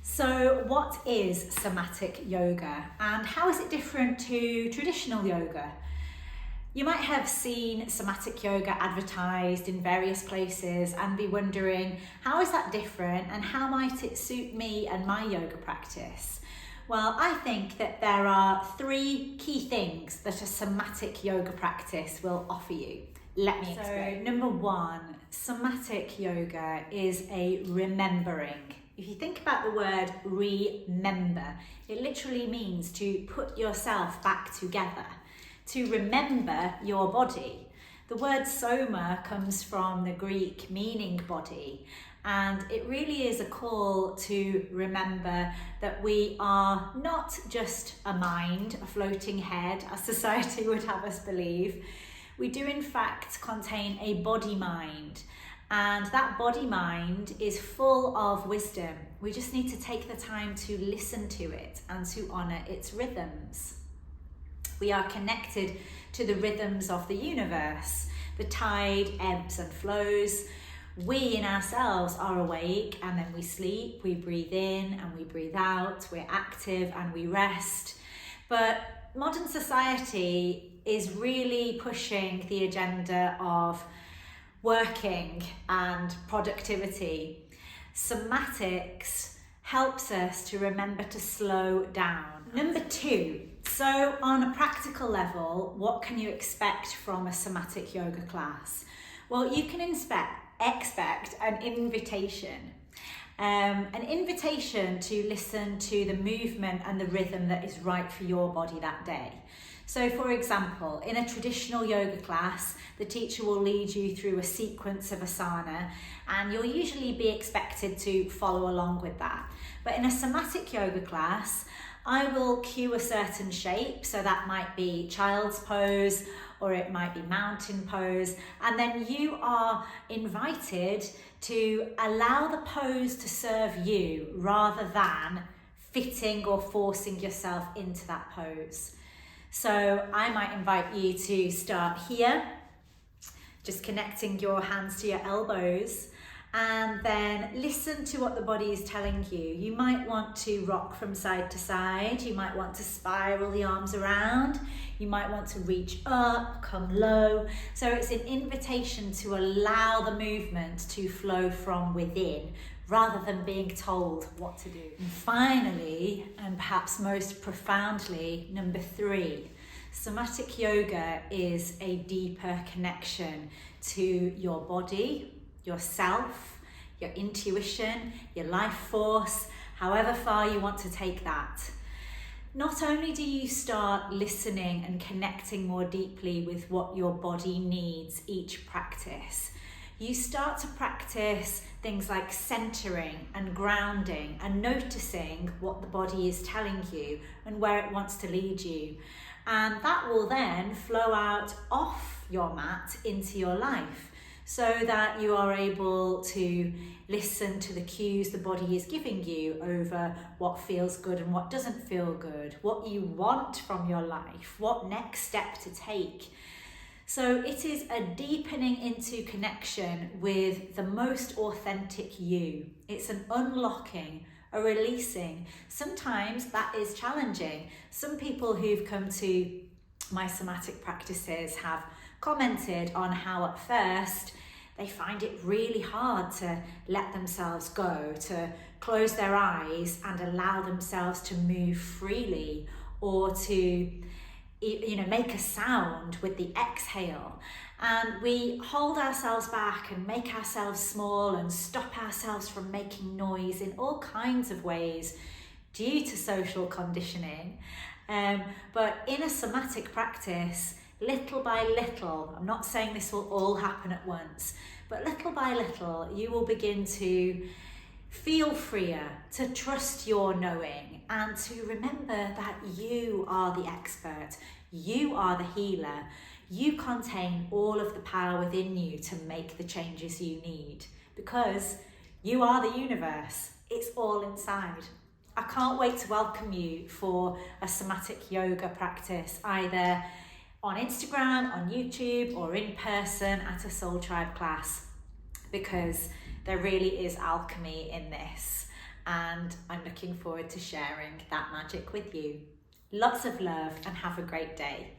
So what is somatic yoga and how is it different to traditional yoga? You might have seen somatic yoga advertised in various places and be wondering, how is that different and how might it suit me and my yoga practice? Well, I think that there are 3 key things that a somatic yoga practice will offer you. Let me explain. So, number 1, somatic yoga is a remembering. If you think about the word remember, it literally means to put yourself back together, to remember your body. The word soma comes from the Greek meaning body, and it really is a call to remember that we are not just a mind, a floating head, as society would have us believe. We do in fact contain a body mind. And that body mind is full of wisdom. We just need to take the time to listen to it and to honour its rhythms. We are connected to the rhythms of the universe. The tide ebbs and flows. We in ourselves are awake and then we sleep, we breathe in and we breathe out, we're active and we rest. But modern society is really pushing the agenda of working and productivity. Somatics helps us to remember to slow down. Number 2, so on a practical level, what can you expect from a somatic yoga class? Well, you can expect an invitation. An invitation to listen to the movement and the rhythm that is right for your body that day. So for example, in a traditional yoga class, the teacher will lead you through a sequence of asana and you'll usually be expected to follow along with that. But in a somatic yoga class, I will cue a certain shape, so that might be child's pose or it might be mountain pose, and then you are invited to allow the pose to serve you rather than fitting or forcing yourself into that pose. So I might invite you to start here, just connecting your hands to your elbows, and then listen to what the body is telling you. You might want to rock from side to side, you might want to spiral the arms around, you might want to reach up, come low. So it's an invitation to allow the movement to flow from within, rather than being told what to do. And finally, and perhaps most profoundly, number 3, somatic yoga is a deeper connection to your body, yourself, your intuition, your life force, however far you want to take that. Not only do you start listening and connecting more deeply with what your body needs each practice, you start to practice things like centering and grounding and noticing what the body is telling you and where it wants to lead you. And that will then flow out off your mat into your life so that you are able to listen to the cues the body is giving you over what feels good and what doesn't feel good, what you want from your life, what next step to take. So it is a deepening into connection with the most authentic you. It's an unlocking, a releasing. Sometimes that is challenging. Some people who've come to my somatic practices have commented on how at first they find it really hard to let themselves go, to close their eyes and allow themselves to move freely, or to make a sound with the exhale. And we hold ourselves back and make ourselves small and stop ourselves from making noise in all kinds of ways due to social conditioning. But in a somatic practice, little by little, I'm not saying this will all happen at once, but little by little, you will begin to feel freer, to trust your knowing, and to remember that you are the expert, you are the healer, you contain all of the power within you to make the changes you need, because you are the universe, it's all inside. I can't wait to welcome you for a somatic yoga practice, either on Instagram, on YouTube, or in person at a Soul Tribe class, because there really is alchemy in this, and I'm looking forward to sharing that magic with you. Lots of love and have a great day.